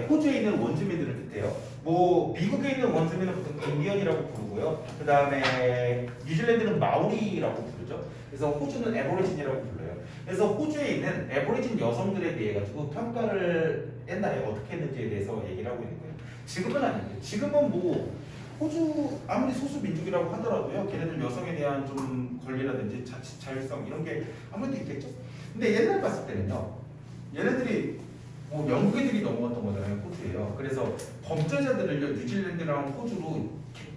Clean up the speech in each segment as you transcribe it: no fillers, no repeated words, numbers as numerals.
호주에 있는 원주민들을 뜻해요. 뭐 미국에 있는 원주민은 보통 인디언이라고 부르고요. 그 다음에 뉴질랜드는 마오리라고 부르죠. 그래서 호주는 에버리진이라고 불러요. 그래서 호주에 있는 에버리진 여성들에 대해 가지고 평가를 옛날에 어떻게 했는지에 대해서 얘기를 하고 있는 거예요. 지금은 아니에요. 지금은 뭐 호주 아무리 소수 민족이라고 하더라도요. 걔네들 여성에 대한 좀 권리라든지 자치 자율성 이런 게 아무래도 있겠죠. 근데 옛날 봤을 때는요. 얘네들이 뭐 영국 애들이 넘어갔던 거잖아요. 호주예요. 그래서 범죄자들을 뉴질랜드랑 호주로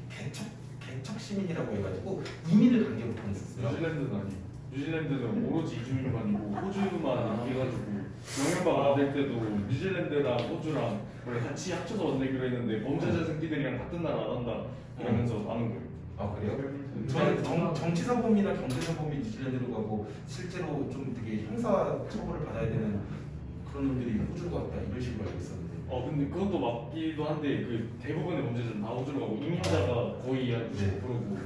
개척 시민이라고 해가지고 이민을 강제로 보냈었어요. 뉴질랜드는 아니. 뉴질랜드는 오로지 이주민만이고 호주만 얘기해가지고 영향박 안 될 때도 뉴질랜드랑 호주랑 원래 같이 합쳐서 만들기로 했는데 범죄자 새끼들이랑 같은 나라 안 한다 이러면서 나는 거예요. 아 그래요? 저는 정치사범이나 경제사범이 뉴질랜드로 가고 실제로 좀 되게 형사 처벌을 받아야 되는 그런 놈들이 호주로 갔다 이런 식으로 알고 있었는데. 근데 그것도 맞기도 한데 그 대부분의 범죄자는 다 호주로 가고 이민자가 거의 한 90%고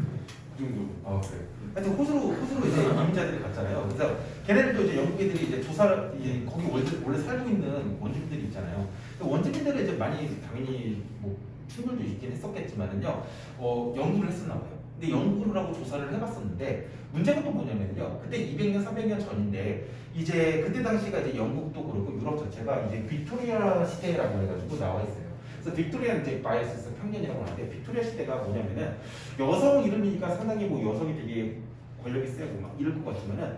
그 정도. 아 그래. 하여튼 호주로 이제 이민자들이 갔잖아요. 그래서 걔네들도 이제 영국 애들이 이제 조사를 이제 거기 원래 살고 있는 원주민들이 있잖아요. 원주민들은 이제 많이 당연히 뭐 충돌도 있긴 했었겠지만은요. 연구를 했었나 봐요. 근데 연구를 하고 조사를 해봤었는데 문제가 또 뭐냐면요. 그때 200년, 300년 전인데 이제 그때 당시가 이제 영국도 그렇고 유럽 자체가 이제 빅토리아 시대라고 해가지고 나와 있어요. 그래서 빅토리아는 이제 바이어스 편견이라고 하는데 빅토리아 시대가 뭐냐면은 여성 이름이니까 상당히 뭐 여성이 되게 권력이 세고 막 이럴 것 같지만은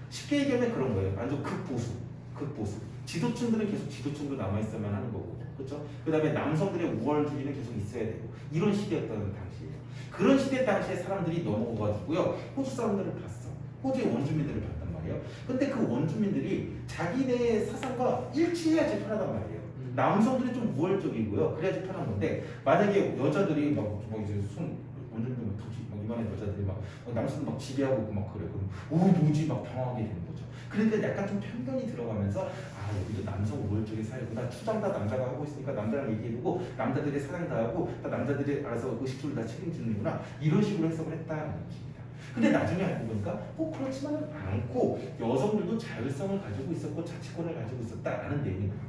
쉽게 얘기하면 그런 거예요. 완전 극보수. 지도층들은 계속 지도층으로 남아있어야만 하는 거고, 그렇죠? 그 다음에 남성들의 우월주의는 계속 있어야 되고 이런 시대였던 당시예요. 그런 시대 당시에 사람들이 넘어가가지고요 호주 사람들을 봤어. 호주의 원주민들을 봤단 말이에요. 근데 그 원주민들이 자기네 사상과 일치해야지 편하단 말이에요. 남성들이 좀 우월적이고요. 그래야지 편한 건데 만약에 여자들이 막 이제 원주민들 막 이만한 여자들이 막 남성들 막 지배하고 막 그래. 그럼 뭐지 막 당황하게 되는 거죠. 그러니까 약간 좀 편견이 들어가면서 여기도 남성 우월적인 사회구나. 추장 다 남자가 하고 있으니까 남자랑 얘기해보고 남자들이 사랑 다 하고 다 남자들이 알아서 의식주를 다 책임지는구나. 이런 식으로 해석을 했다는 것입니다. 근데 나중에 알고 보니까 꼭 그렇지만은 않고 여성들도 자율성을 가지고 있었고 자치권을 가지고 있었다라는 내용입니다.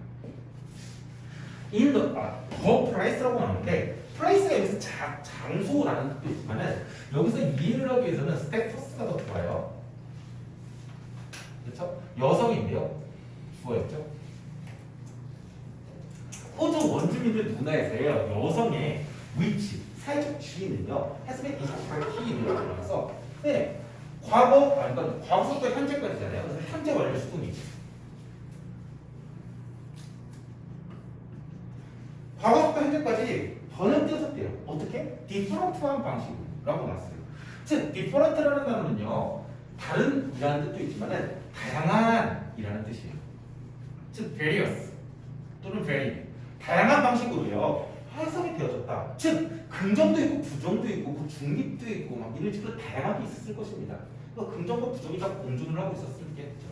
더 프라이스라고 나오는데 프라이스가 여기서 장소라는 뜻도 있지만은 여기서 이해를 하기 위해서는 스태투스가 더 좋아요. 그렇죠? 여성인데요. 주어였죠. 호주 원주민들 문화에서요. 여성의 위치, 사회적 지위는요. has been hierarchy라고 나와서 네, 그러니까 과거부터 현재까지잖아요. 그래서 현재 완료 수동이죠. 과거부터 현재까지 번역되었대요. 어떻게? different한 방식이라고 나왔어요. 즉, different라는 단어는요. 다른 이라는 뜻도 있지만은 다양한이라는 뜻이에요. 즉, various 또는 vary 다양한 방식으로요. 해석이 되어졌다. 즉, 긍정도 있고 부정도 있고 뭐 중립도 있고 막 이런 식으로 다양하게 있었을 것입니다. 그러니까 긍정과 부정이 다 공존을 하고 있었겠죠.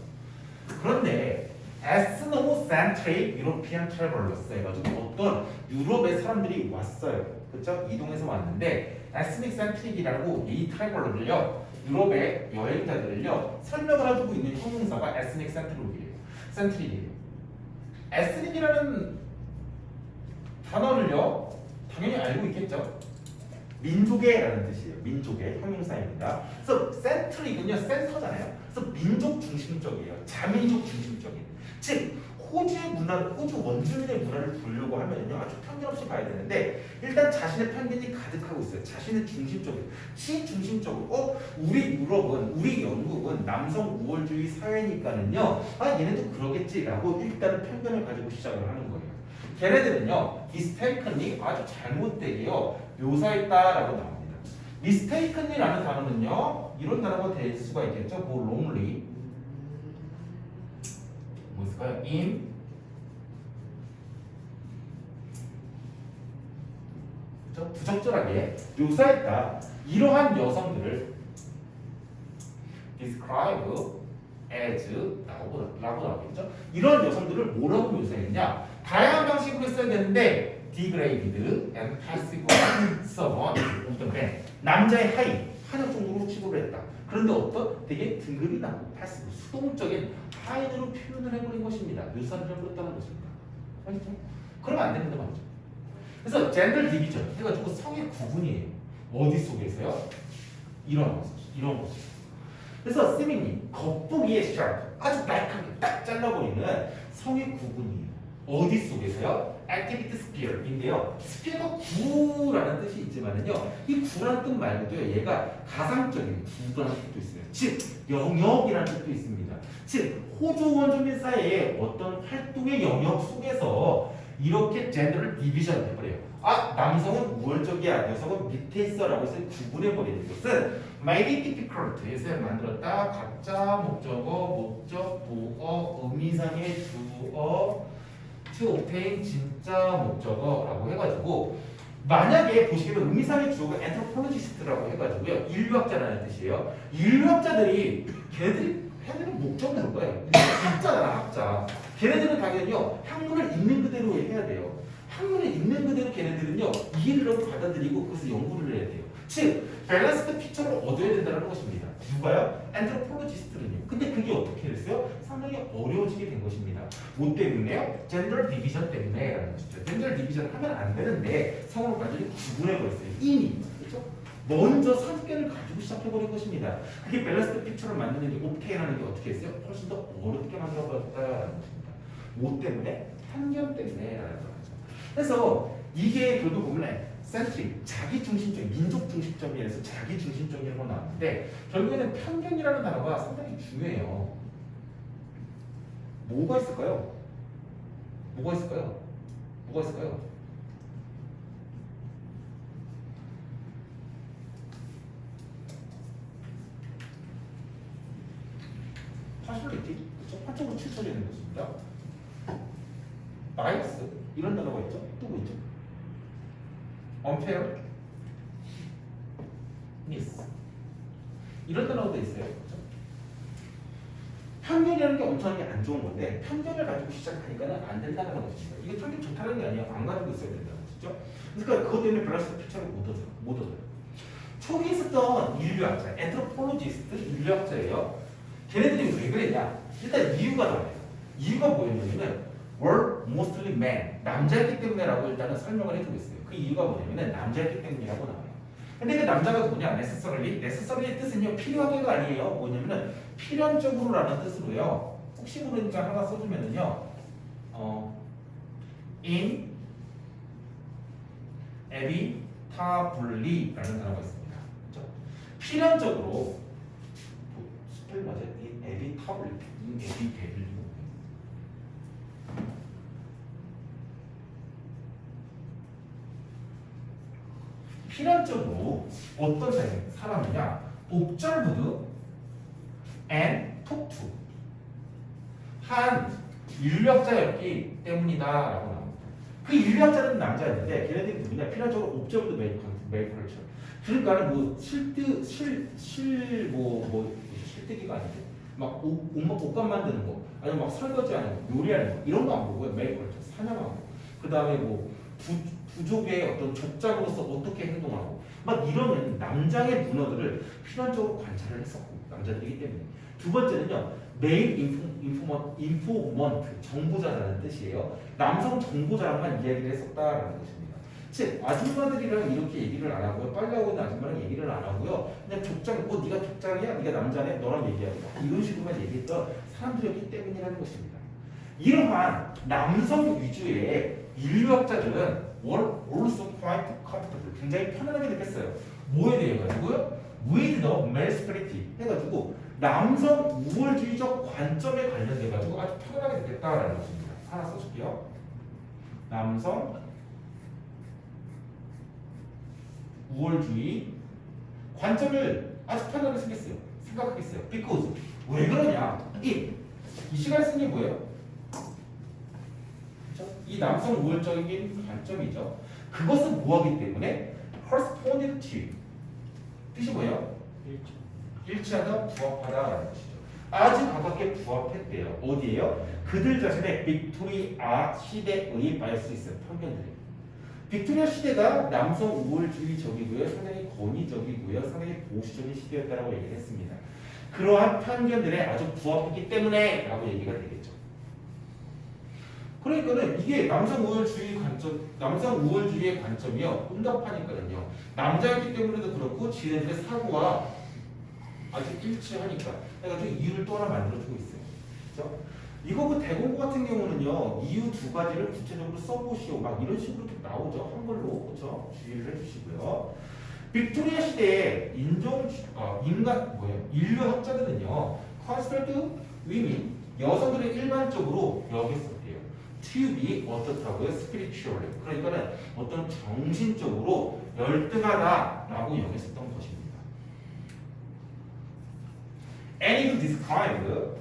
그런데 에스노센트릭 유로피안 트래블러스 해가지고 어떤 유럽의 사람들이 왔어요. 그렇죠? 이동해서 왔는데 에스닉 센트릭이라고 이 트래블러를요 유럽의 여행자들을요 설명을 해주고 있는 형용사가 에스닉 센트릭이에요. 에스닉이라는 단어를요 당연히 알고 있겠죠. 민족의라는 뜻이에요. 민족의 형용사입니다. 그래서 센트릭은요 센터잖아요. 그래서 민족 중심적이에요. 자민족 중심적인. 즉 호주의 문화, 호주 원주민의 문화를 보려고 하면요 아주 편견 없이 봐야 되는데 일단 자신의 편견이 가득하고 있어요. 자신의 중심적으로, 중심적으로 우리 유럽은, 우리 영국은 남성 우월주의 사회니까는요 얘네도 그러겠지라고 일단은 편견을 가지고 시작을 하는 거예요. 걔네들은요 mistakenly 아주 잘못되게요 묘사했다라고 나옵니다. mistakenly라는 단어는요 이런 단어가 될 수가 있겠죠. 뭐 wrongly 뭐 있을까요? in 그렇죠? 부적절하게 묘사했다. 이러한 여성들을 describe as 라고 나오겠죠. 이런 여성들을 뭐라고 묘사했냐? 다양한 방식으로 써야 되는데 degraded and passive servant of the man 남자의 하위 하나 정도로 취급을 했다. 그런데 어떤 되게 등급이 낮고 패시브 수동적인 하인으로 표현을 해버린 것입니다. 묘사를 해버렸다는 것입니다. 아시죠? 그러면 안 되는 말이죠. 그래서 젠더 디비전 해가지고 성의 구분이에요. 어디 속에서요? 이런 거, 이런 거. 그래서 쌤이 겉보기에 샤프 아주 날카롭게 딱 잘라버리는 성의 구분이에요. 어디 속에서요? activity sphere인데요. sphere가 구라는 뜻이 있지만은요, 이 구라는 뜻 말고도요, 얘가 가상적인 구라는 뜻도 있어요. 즉 영역이라는 뜻도 있습니다. 즉 호주 원주민 사이의 어떤 활동의 영역 속에서 이렇게 젠더를 디비전 해버려요. 아, 남성은 우월적이야, 여성은 밑에 있어라고 해서 구분해버리는 것은 may be difficult 에서 만들었다. 가짜 목적어, 목적, 보어, 의미상의 주어, to obtain 진짜 목적어라고 해가지고 만약에 보시면 의미상의 주어가 anthropologist라고 해가지고요, 인류학자라는 뜻이에요. 인류학자들이 걔네들이 해내는 목적은 그거예요. 학자잖아, 학자. 걔네들은 당연히요 학문을 있는 그대로 해야 돼요. 학문을 있는 그대로 걔네들은요 이해를 하고 받아들이고 그래서 연구를 해야 돼요. 즉 밸런스드 피처를 얻어야 된다는 것입니다. 누가요? anthropologist는요. 근데 그게 어떻게 됐어요? 상당히 어려워지게 된 것입니다. 뭐 때문에요? 젠더 디비전 때문에라는 것이죠. 젠더 디비전 하면 안 되는데 성을 완전히 구분해 버렸어요. 이미 그렇죠? 먼저 선택을 가지고 시작해버린 것입니다. 그게 밸런스드 피처를 만드는 게 옵테인하는 게 어떻게 했어요? 훨씬 더 어렵게 만들어버렸다는 것입니다. 뭐 때문에? 편견 때문에라는 거죠. 그래서 이게 결국 보면 센트릭, 자기 중심적, 민족 중심적이라서 자기 중심적이라고 나왔는데 결국에는 편견이라는 단어가 상당히 중요해요. 뭐가 있을까요? 뭐가 있을까요? 뭐가 있을까요? 파셜리티, 그렇죠? 한쪽으로 치우쳐지는 것입니다. 바이어스 이런 단어가 있죠. 또 뭐 있죠? unfair, miss 이런 단어도 있어요. 그렇죠? 편견이라는 게 엄청나게 안 좋은 건데 편견을 가지고 시작하니까는 안 된다는 것입니다. 이게 편견 좋다는 게 아니에요. 안 가지고 있어야 된다는 것이죠. 그러니까 그것 때문에 밸런스 피처를 못 얻어요. 초기에 있었던 인류학자, anthropologist 인류학자예요. 걔네들이 왜 그랬냐? 일단 이유가 나와요. 이유가 뭐였냐면은 were mostly men, 남자였기 때문에라고 일단은 설명을 해주겠어요. 그 이유가 뭐냐면은 남자였기 때문이라고 나와요. 근데 그 남자가 뭐냐? necessarily 뜻은요 필요하게가 아니에요. 뭐냐면은 필연적으로라는 뜻으로요. 혹시 모르니까 하나 써주면은요, inevitably라는 단어가 있습니다. 그렇죠? 필연적으로 스펠 맞아요? inevitably, inevitably. 필연적으로 어떤 사람이냐? observed and talked to 한 인류학자였기 때문이다라고 나옵니다. 그 인류학자는 남자였는데 걔네들이 누구냐? 필연적으로 observed male culture. 그러니까 뭐 실뜨기가 아니죠. 막 옷감 만드는 거, 아니면 막 설거지하는 거, 요리하는 거 이런 거 안 보고요. male culture 사냥하는 거. 그 다음에 뭐 부족의 어떤 족장으로서 어떻게 행동하고 막 이런 남자의 문화들을 필연적으로 관찰을 했었고 남자들이기 때문에. 두 번째는요, 메일 인포먼트 정보자라는 뜻이에요. 남성 정보자랑만 이야기를 했었다라는 것입니다. 즉 아줌마들이랑 이렇게 얘기를 안 하고요, 빨리 하고 있는 아줌마랑 얘기를 안 하고요, 그냥 족장, 네가 족장이야, 네가 남자네, 너랑 얘기하고 이런 식으로만 얘기했던 사람들이었기 때문이라는 것입니다. 이러한 남성 위주의 인류학자들은 were also quite comfortable, 굉장히 편안하게 느꼈어요. 뭐에 대해 가지고요? with the male spirit 해가지고 남성 우월주의적 관점에 관련돼 가지고 아주 편안하게 느꼈다라는 것입니다. 하나 써줄게요. 남성 우월주의 관점을 아주 편안하게 생각하겠어요. because 왜 그러냐? 이 시간에 쓴 게 뭐예요? 이 남성 우월적인 관점이죠. 그것은 뭐하기 때문에 corresponded to 뜻이 뭐예요? 일치하다, 부합하다라는 것이죠. 아주 가깝게 부합했대요. 어디에요? 그들 자신의 빅토리아 시대의 바이어스 편견들이에요. 빅토리아 시대가 남성 우월주의적이고요, 상당히 권위적이고요, 상당히 보수적인 시대였다라고 얘기를 했습니다. 그러한 편견들에 아주 부합했기 때문에 라고 얘기가 되겠죠. 그러니까는 이게 남성 우월주의의 관점이요. 응답하니까는요. 남자이기 때문에도 그렇고 지네들의 사고와 아주 일치하니까. 그래가지고 이유를 또 하나 만들어주고 있어요. 그렇죠? 이거 그 대공고 같은 경우는요. 이유 두 가지를 구체적으로 써보시오. 막 이런 식으로 이렇게 나오죠. 한글로. 그렇죠? 주의를 해주시고요. 빅토리아 시대에 인류학자들은요. 컨스트럭트 위민, 여성들을 일반적으로 여겼었대요. 튜브이 어떻다고요? 스피리추얼리. 그러니까는 어떤 정신적으로 열등하다라고 여겼었던 것입니다. And it described,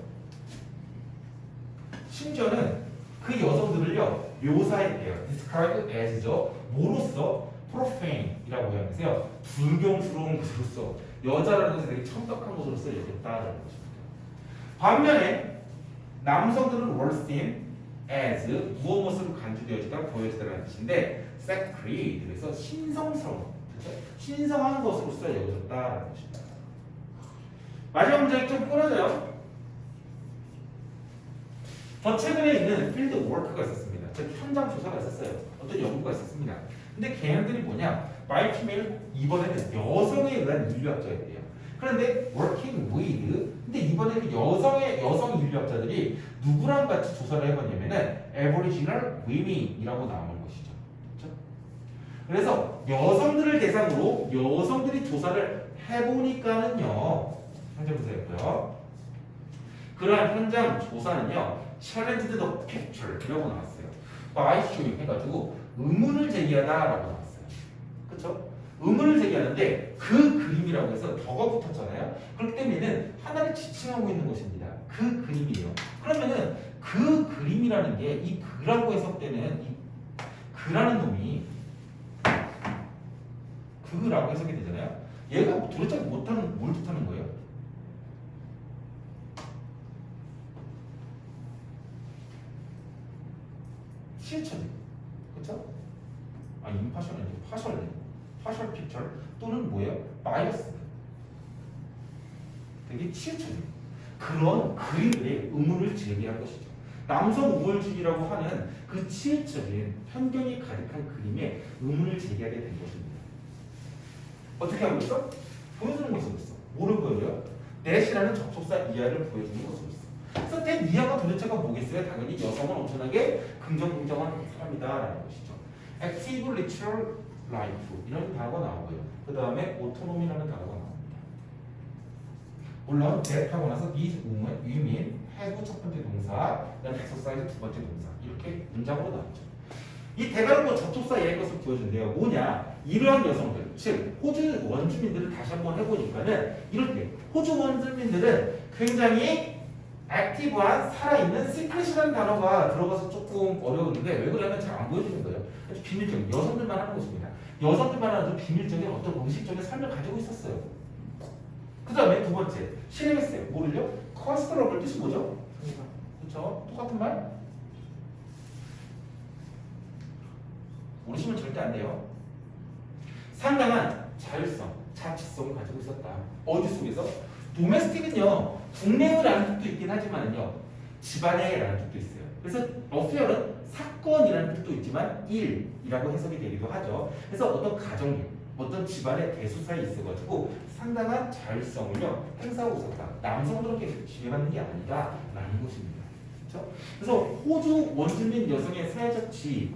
심지어는 그 여성들을요 묘사했대요. described as죠. 뭐로써? profane이라고 하면서요 불경스러운 것으로서 여자라는 것에 되게 천박한 것으로서 여겼다라는 것입니다. 반면에 남성들은 were seen as 무엇으로 간주되어지다 보여지다라는 뜻인데 sacred, 그래서 신성스러운, 그렇죠? 신성한 것으로서 여겨졌다라는 것입니다. 마지막 문장이 좀 끊어져요. 더 최근에 있는 필드 워크가 있었습니다. 즉 현장 조사가 있었어요. 어떤 연구가 있었습니다. 근데 걔네들이 뭐냐? 마이티메일 이번에는 여성에 의한 인류학자였대요. 그런데 working with, 근데 이번에는 여성 인류학자들이 누구랑 같이 조사를 해봤냐면은 Aboriginal women이라고 나오는 것이죠. 그렇죠? 그래서 여성들을 대상으로 여성들이 조사를 해보니까는요. 현장 조사였고요. 그러한 현장 조사는요. challenged the picture이라고 나왔어요. by showing 해가지고 의문을 제기하다라고 나왔어요. 그렇죠? 의문을 제기하는데 그 그림이라고 해서 덕가 붙었잖아요. 그렇기 때문에는 하나를 지칭하고 있는 것입니다. 그 그림이에요. 그러면은 그 그림이라는 게 이 그라고 해석되는 이 그라는 놈이 그라고 해석이 되잖아요. 얘가 도대체 뭘 뜻하는 거예요? 실체죠. 그렇죠? 임파셜 아니고 파셜 픽처 또는 뭐예요? 바이어스. 되게 치우쳐요. 그런 그림에 의문을 제기한 것이죠. 남성 우월주의라고 하는 그 치우쳐진 편견이 가득한 그림에 의문을 제기하게 된 것입니다. 어떻게 하고 있어? 보여주는 것으로 있어. 뭐를 보여줘요? 대시라는 접속사 이하를 보여주는 것으로 있어. 그래서 된 이하가 도대체가 뭐겠어요? 당연히 여성은 엄청나게 긍정한 사람이다라는 것이죠. Active Literal Life 이런 단어가 나오고요. 그 다음에 Autonomy라는 단어가 나옵니다. 물론 대하고 나서 these women have 첫 번째 동사, 그다음 exercise 두 번째 동사 이렇게 문장으로 나왔죠. 이 대괄호 접속사 예의 것을 보여준대요. 뭐냐? 이러한 여성들, 즉 호주 원주민들을 다시 한번 해보니까는 이럴 때 호주 원주민들은 굉장히 액티브한 살아있는 시크릿이라는 단어가 들어가서 조금 어려운데 왜 그러냐면 잘 안 보여주는 거예요. 아주 비밀적인 여성들만 하는 것입니다. 여성들만 하는 비밀적인 어떤 의식적인 삶을 가지고 있었어요. 그 다음에 두 번째 실행했어요. 뭐를요? 컨스트럭을 뜻이 뭐죠? 그렇죠? 똑같은 말? 모르시면 절대 안 돼요. 상당한 자율성, 자치성을 가지고 있었다. 어디 속에서? 도메스틱은요, 국내의라는 뜻도 있긴 하지만요, 집안의라는 뜻도 있어요. 그래서 어페어는 사건이라는 뜻도 있지만 일이라고 해석이 되기도 하죠. 그래서 어떤 가정일, 어떤 집안의 대수사에 있어가지고 상당한 자율성을요 행사하고 있었다. 남성들은 계속 지배받는 게 아니다라는 것입니다. 그렇죠? 그래서 호주 원주민 여성의 사회적 지위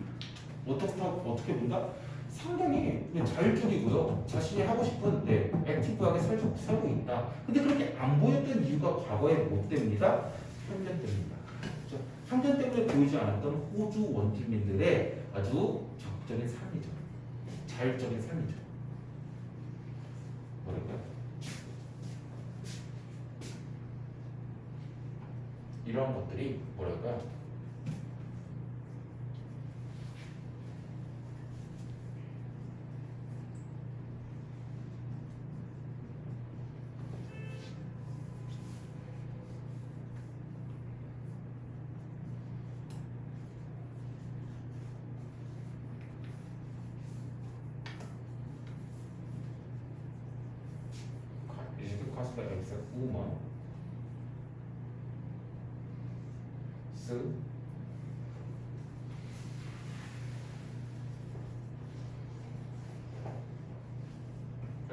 어떻게 본다? 상당히 그냥 자율적이고요. 자신이 하고 싶은 액티브하게 살고 있다. 근데 그렇게 안 보였던 이유가 과거에 뭐 때문이다? 편견 때문이다. 그렇죠? 편견 때문에 보이지 않았던 호주 원주민들의 아주 적극적인 삶이죠. 자율적인 삶이죠. 뭐랄까요? 이런 것들이 뭐랄까요? consider as a woman,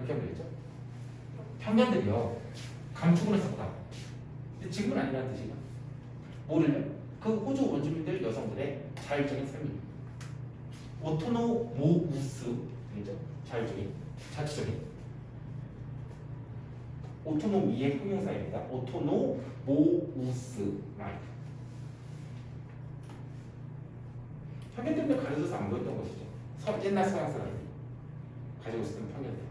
그렇게 하면 되겠죠? 편견들이요. 감축을 했었다. 근데 지금은 아니라는 뜻이죠. 뭐를요? 그 호주 원주민들 여성들의 자율적인 삶입니다. 오토노모우스 되겠죠? 자율적인, 자치적인. 오토노미의 형용사입니다. 오토노모우스 라이프. 편견 때문에 가려져서 안 보였던 것이죠. 옛날 서양 사람들이 가지고 있었던 편견 때문에.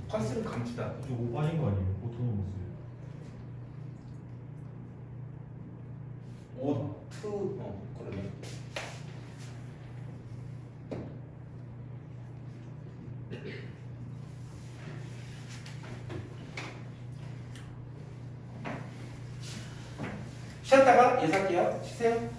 컨셉은 감추다. 저 오빠인 거 아니에요? 오토노머스. 그러네. 쉬었다가 예삭게요. 쉬세요.